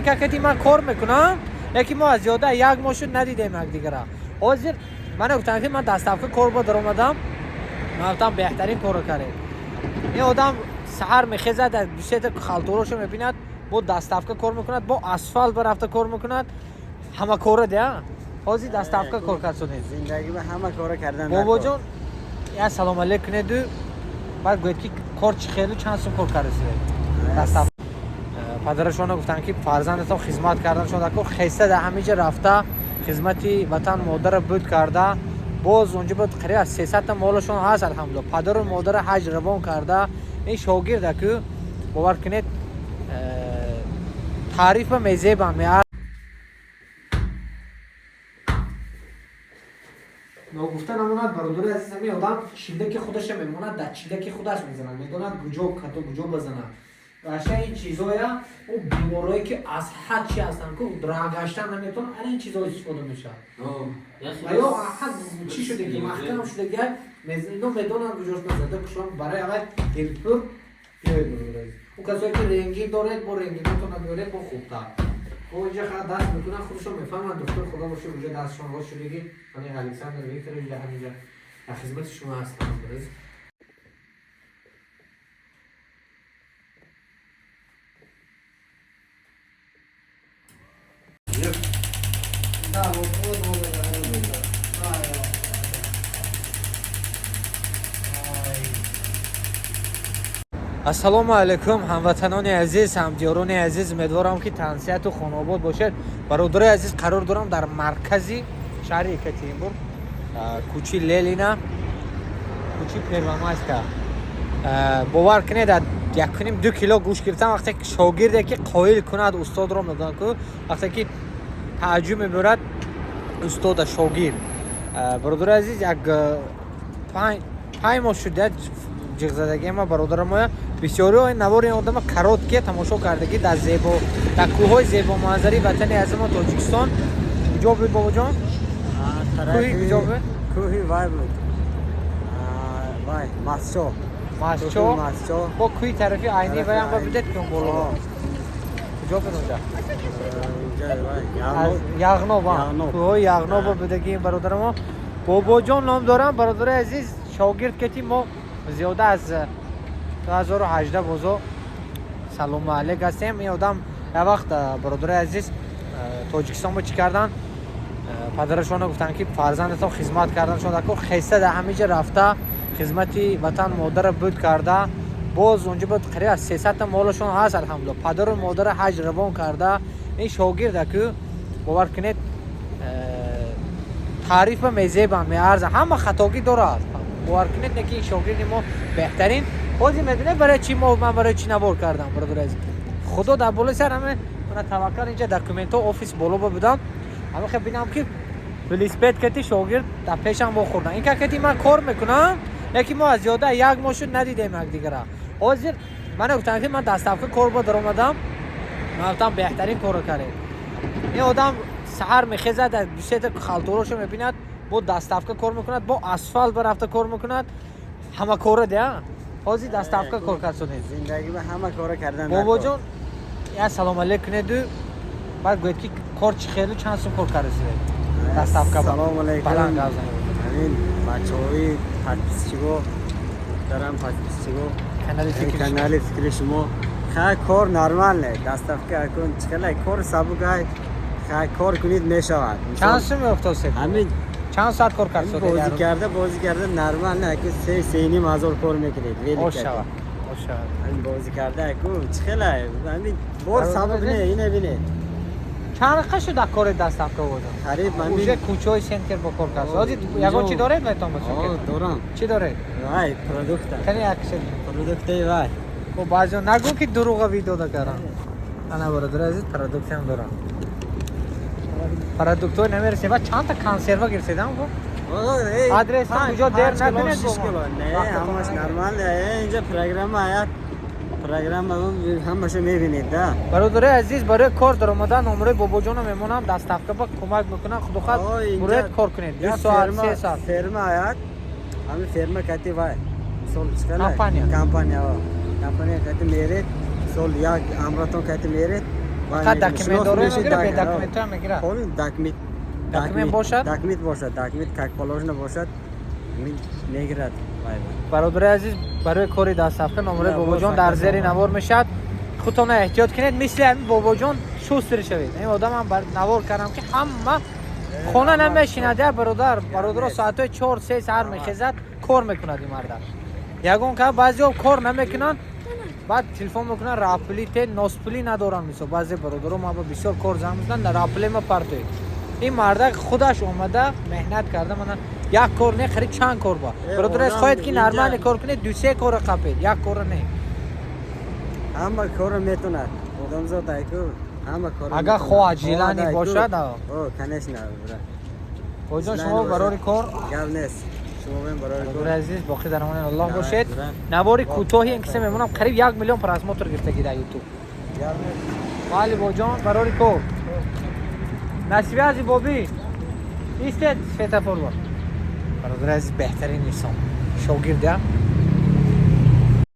که من کار میکنم یکی ما از زیاده یک ماشین ندیدیم یک دیگه را حاضر من گفتم که من دستافکه کار با در اومدم من گفتم بهترین کارو کرده این آدم سحر میخیزد از بیشتر خالتوراشو میبیند با دستافکه کار میکند با اسفالت برافته کار میکند همه کار ده حاضر دستافکه کار کرد سونید زندگی به همه کار کردن بابا جان یا سلام علیکم ندو بعد گوید که کار چی خیلی چند سو کار کرده دستافکه پدرشون گفتن که فرزندتون خدمت کردن شده که خسته در همینجا رفته خدمتی وطن مادر بود کرده باز اونجا بود قریب از 300 تا مالشون هست الحمدلله پدر و مادر حج روان کرده این شاگرده که باور کنید تعریف میزیب هم گفتن امونت برادر عزیز همی آدم چیده که خودش میموند در چیده که خودش میزنن میدوند گجو کتو گجو بزنن باشه این چیزایا او بیماریایی که از حد چی هستن که دراگشتن نمیتون این چیزا استفاده میشه و یا حد چی شده که محکم شده گه اینو میدونن گجوش بزنده کشون برای اول دلپور بیاید او کسایی که رنگی دارد با رنگی میتونن بیارد با خوبتر او اینجا خیلی دست میکنن خودشون میفهمن دکتر خدا باشه اونجا دستشون باشه بگید من الکساندر ویکتورویچ در همینجا در خدمت شما هستم السلام علیکم هموطنان عزیز همدیاران عزیز امیدوارم که تنسیت و خانواباد باشد برادر عزیز قرار دارم در مرکزی شهر یکاترینبورگ کوچی لیلینا کوچی پروامایسکا باور کنید 1.5-2 کیلو گوشت گرفتم وقتی که شاگرده که قایل کند استاد را میگن که وقتی که تعجب میبرد استاد شاگرد برادر عزیز یک 5 ماه شده جیغ زدگی ما برادر ما بسیاری های نوار این آدم کرات که تماشا کردگی در زیبا در کوههای زیبا منظری وطن از ما تاجیکستان کجا بود بابا جان؟ کوهی کجا بود؟ کوهی وای بود وای ماسچو با کوهی طرفی عینی وای هم بدید کن بالا کجا بود اونجا؟ یغنو کوهی یغنو با بدگی برادر ما بابا جان نام دارم برادر عزیز شاگرد کتی ما زیاده از 2018 بازو سلام علیک هستیم این آدم یه وقت برادر عزیز تاجیکستان با چی کردن پدرشون گفتن که فرزندتون خدمت کردن شده که خسته در همینجا رفته خدمتی وطن مادر بود کرده باز اونجا بود قریب از 300 تا مالشون هست الحمدلله پدر و مادر حج روان کرده این شاگرده که باور کنید تعریف میزیب هم میارزه همه خطاگی داره باور کنید که این شاگرد ما بهترین بازی میدونه برای چی من برای چی نبار کردم برادر عزیز خدا در بالا سر همه من توکل اینجا داکومنت آفیس بالا بودم همه خب ببینم که ولیسپت کتی شاگرد در پیشم بخوردن این که کتی من کار میکنم یکی ما از زیاده یک ماشین ندیدیم یک دیگه را حاضر من گفتم که من دستافکه کار با در اومدم من گفتم بهترین کارو کرده این آدم سحر میخیزد از بیشتر خالتوراشو میبیند با دستافکه کار میکند با اسفالت برافته کار میکند همه کار ده حاضر دستافکه کار کرد سونید زندگی به همه کار کردن بابا جان یا سلام علیکم ندو بعد گوید که کار چی خیلی چند سو کار کرده دستافکه سلام علیکم همین بچه‌های پادپیسچیگو دارم پادپیسچیگو کانال فکر شما خیلی کار نرمال نه دستافکه کن چقدر کار سابقه خیلی کار کنید میشود چند سو میافتاد همین چند ساعت کار کرد بازی کرده نرمال نه که 3,500 کار میکنید خوش شود این بازی کرده کو چخلا همین بار سابق نه اینه ببینید چند قشو در کار دستافکه بود قریب من اونجا کوچه‌ای سنتر با کار کرد حاجی یگان چی داره میتونم بسازم دارم چی داره وای پروداکت کنی اکشن پروداکت وای او بازو نگو که دروغ ویدیو دارم انا برادر عزیز پروداکت هم دارم پروداکت نمیرسه و چند تا کانسروا گرفتم کو آدرس کجا در نکنید نه همش نرمال اینجا پروگرام آیا پروگرام همش میبینید ده برادر عزیز برای کار در اومدن نمره بابا جانم میمونم دستافکه با کمک میکنن خود خود برای کار کنید 2 ساعت 3 ساعت فرما آیا همین فرما کتی وای سول کمپانی کتی میره سول یا امراتون کتی میره فقط داکیمنت داره شناخت میگیره، به میشه داکیمنت هم میگیره. خالی داکیمنت داکیمنت باشد؟ داکیمنت باشد، داکیمنت کاک پالاژ نباشد میگیرد. برادر عزیز برای کاری دست افکن نمره نه، بابا جان باز در فقط زیر نمره. نوار میشد. خودتون احتیاط کنید مثل همین بابا جان شوستر شوید. این آدم هم بر نوار کردم که همه خونه نمیشینه. برادر ساعت 4-3 سر میخیزد کار میکند این مرد. یگون که بعضی کار نمیکنن بعد تلفن میکنن راپلی ته نوسپلی ندارن. مثلا بعضی برادرها ما بسیار کار زنگ میزنن راپلی ما پرتوی. این مرد خودش اومده مهنت کرده. من یک کار نه خرید چند کار با برادر از خواهید که نرمال کار کنه 2-3 کار قپید یک کار نه. همه کار میتونه آدم زاد ایکو همه کار اگر خواه عجیلانی باشد او کنش نه بابا جان شما برای کار گل نیست. شما بیم برای برادر کار عزیز باقی در امان الله باشید. درن. نواری کوتاهی این کسی میمونم قریب 1 میلیون پراسموتر گرفتگی در یوتیوب. گل نیست. ولی بابا جان برای کار نصیبه از بابی ایستد فتا فورور. برادر عزیز بهترین انسان شاگرده